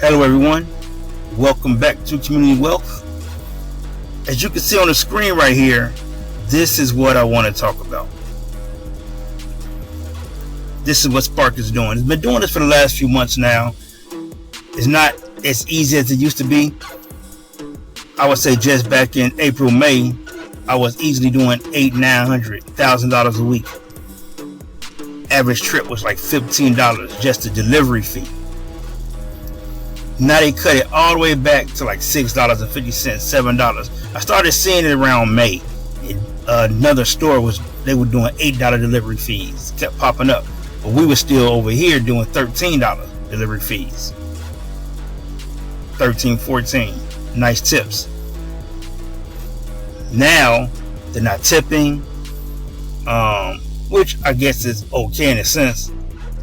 Hello everyone, welcome back to Community Wealth. As you can see on the screen right here, this is what I want to talk about. This is what Spark is doing. It's been doing this for the last few months now. It's not as easy as it used to be. I would say just back in April, May, I was easily doing $800,000-$900,000 a week. Average trip was like $15, just the delivery fee. Now they cut it all the way back to like $6.50, $7. I started seeing it around May. Another store they were doing $8 delivery fees. Kept popping up, but we were still over here doing $13 delivery fees. 13, 14, nice tips. Now they're not tipping, which I guess is okay in a sense,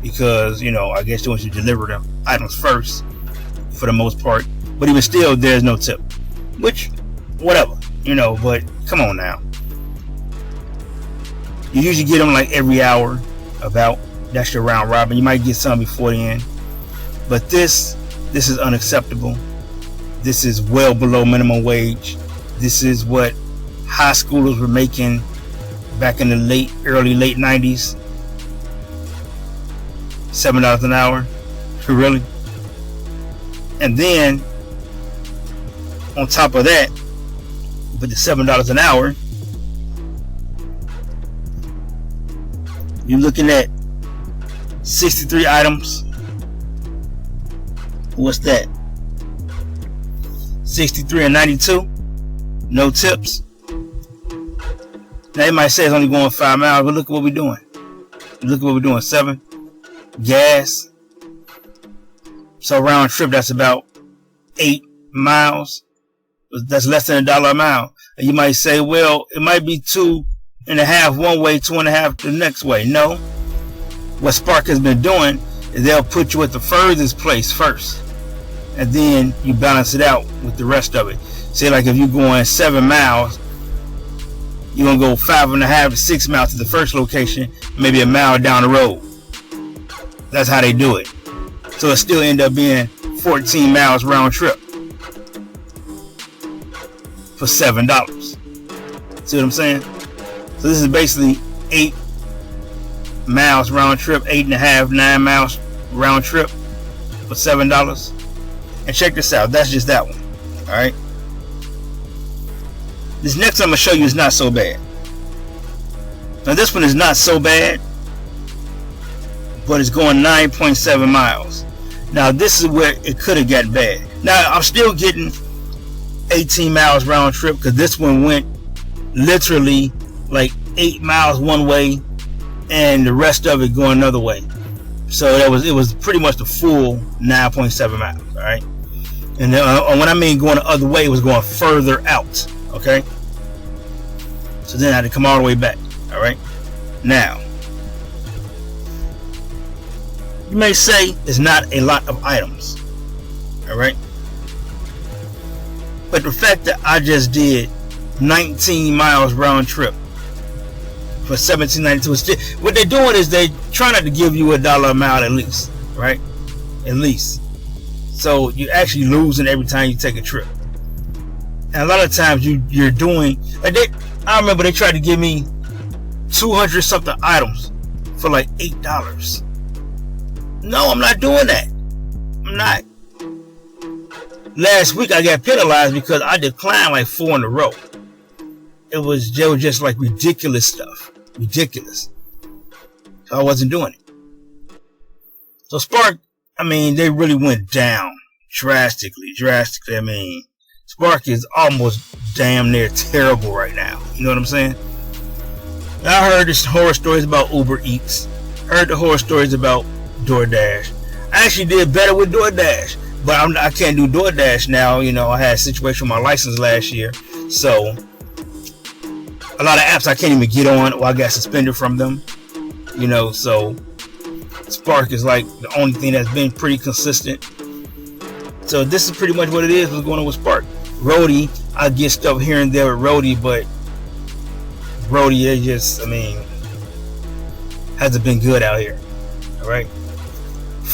because I guess they want you to deliver the items first for the most part, but even still there's no tip, which whatever, but come on now. You usually get them like every hour, about. That's your round robin. You might get some before the end, but this is unacceptable. This is well below minimum wage. This is what high schoolers were making back in the early late 90s. $7 an hour. Really? And then on top of that, with the $7 an hour, you're looking at 63 items. What's that? 63 and 92. No tips. Now you might say it's only going 5 miles, but look at what we're doing. Look at what we're doing. 7. Gas. So round trip, that's about 8 miles. That's less than $1 a mile. And you might say, well, it might be 2.5 one way, 2.5 the next way. No. What Spark has been doing is they'll put you at the furthest place first, and then you balance it out with the rest of it. Say like if you're going 7 miles, you're going to go 5.5 to 6 miles to the first location, maybe a mile down the road. That's how they do it. So it still end up being 14 miles round trip for $7. See what I'm saying? So this is basically 8 miles round trip, 8.5, 9 miles round trip for $7. And check this out. That's just that one. All right. This next I'm gonna show you is not so bad. Now this one is not so bad, but it's going 9.7 miles. Now this is where it could have got bad. Now I'm still getting 18 miles round trip, because this one went literally like 8 miles one way and the rest of it going another way. So it was pretty much the full 9.7 miles. All right. And then, when I mean going the other way, it was going further out. Okay. So then I had to come all the way back. All right. Now, you may say it's not a lot of items, all right, but the fact that I just did 19 miles round trip for $17.92, what they're doing is they try not to give you $1 a mile at least, right? At least. So you're actually losing every time you take a trip. And a lot of times you're doing like I remember they tried to give me 200 something items for like $8. No, I'm not doing that. I'm not. Last week I got penalized because I declined like 4 in a row. They were just like ridiculous stuff. Ridiculous. So I wasn't doing it. So Spark, they really went down drastically. I mean, Spark is almost damn near terrible right now. You know what I'm saying? I heard this horror stories about Uber Eats. Heard the horror stories about DoorDash. I actually did better with DoorDash, but I can't do DoorDash now. I had a situation with my license last year, so a lot of apps I can't even get on, or I got suspended from them. So Spark is like the only thing that's been pretty consistent. So this is pretty much what it is. What's going on with Spark? Roadie, I get stuff here and there with Roadie, but Roadie, they just, hasn't been good out here. All right.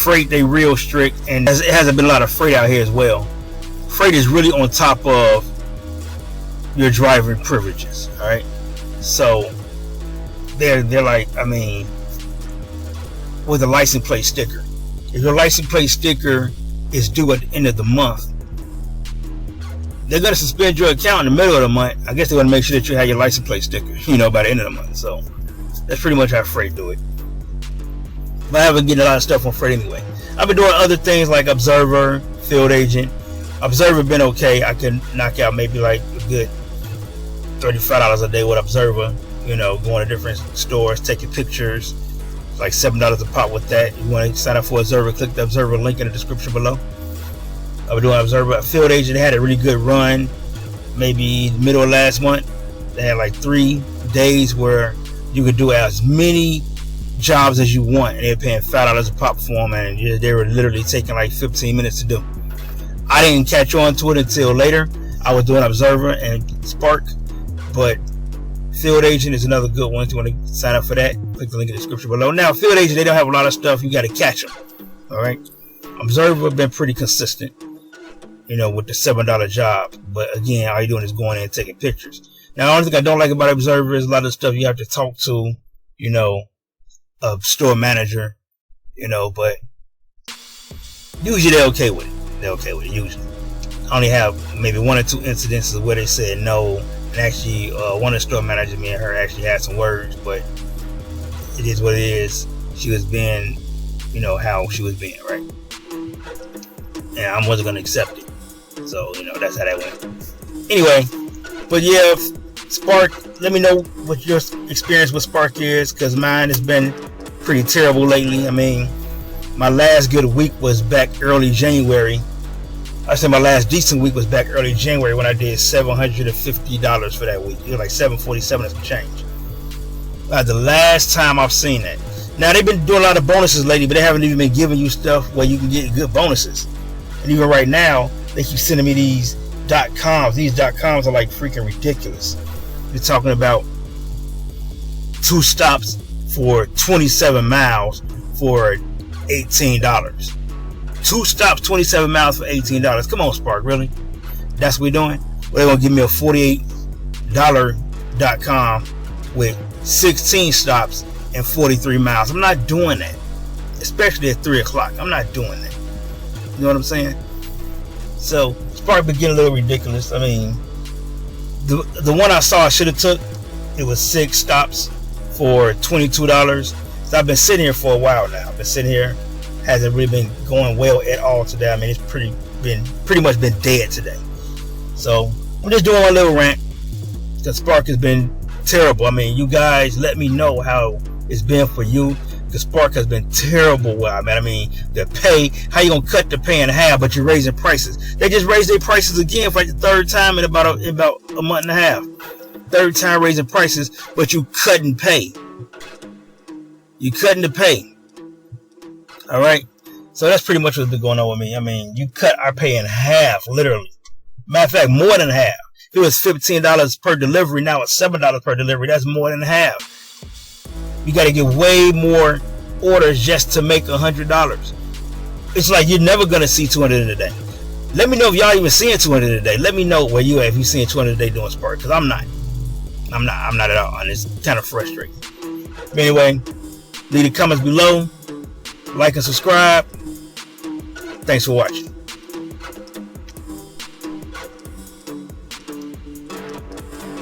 Frayt, they real strict, and it hasn't been a lot of Frayt out here as well. Frayt is really on top of your driving privileges. All right, so they're like, I mean, with a license plate sticker. If your license plate sticker is due at the end of the month, they're going to suspend your account in the middle of the month. I guess they're going to make sure that you have your license plate sticker, by the end of the month. So that's pretty much how Frayt do it. But I haven't getting a lot of stuff on Frayt anyway. I've been doing other things like Observa, Field Agent. Observa been okay. I can knock out maybe like a good $35 a day with Observa. Going to different stores, taking pictures. It's like $7 a pop with that. You want to sign up for Observa, click the Observa link in the description below. I've been doing Observa. Field Agent had a really good run, maybe middle of last month. They had like 3 days where you could do as many jobs as you want, and they're paying $5 a pop for them, and they were literally taking like 15 minutes to do. I didn't catch on to it until later. I was doing Observa and Spark, but Field Agent is another good one. If you want to sign up for that, click the link in the description below. Now, Field Agent, they don't have a lot of stuff. You got to catch them. All right. Observa been pretty consistent, with the $7 job. But again, all you're doing is going in and taking pictures. Now, the only thing I don't like about Observa is a lot of stuff you have to talk to, a store manager, but usually they're okay with it. They're okay with it, usually. I only have maybe 1 or 2 incidences where they said no. And actually, one of the store managers, me and her, actually had some words, but it is what it is. She was being, how she was being, right? And I wasn't going to accept it. So, that's how that went. Anyway, but yeah, Spark, let me know what your experience with Spark is, because mine has been pretty terrible lately. I mean, my last good week was back early January. I said my last decent week was back early January when I did $750 for that week. It was like $747 and some change. That's the last time I've seen that. Now, they've been doing a lot of bonuses lately, but they haven't even been giving you stuff where you can get good bonuses. And even right now, they keep sending me these .coms. These .coms are like freaking ridiculous. You're talking about 2 stops for 27 miles for $18. 2 stops, 27 miles for $18. Come on, Spark, really? That's what we're doing? Well, they're going to give me a $48 .com with 16 stops and 43 miles. I'm not doing that. Especially at 3 o'clock. I'm not doing that. You know what I'm saying? So, Spark been getting a little ridiculous. I mean, the one I saw I should have took, it was 6 stops for $22. So I've been sitting here for a while now. I've been sitting here. Hasn't really been going well at all today. I mean, it's pretty much been dead today. So I'm just doing my little rant. The Spark has been terrible. I mean, you guys let me know how it's been for you. The Spark has been terrible. Well, I mean, the pay, how you gonna cut the pay in half, but you're raising prices? They just raised their prices again for like the 3rd time in about a month and a half. 3rd time raising prices, but you cutting pay. You cutting the pay. All right, so that's pretty much what's been going on with me. I mean, you cut our pay in half, literally. Matter of fact, more than half. If it was $15 per delivery, now it's $7 per delivery. That's more than half. You got to get way more orders just to make $100. It's like you're never gonna see 200 in a day. Let me know if y'all even seeing 200 a day. Let me know where you at if you seeing 200 a day doing Spark, because I'm not at all, and it's kind of frustrating. But anyway, leave the comments below. Like and subscribe. Thanks for watching.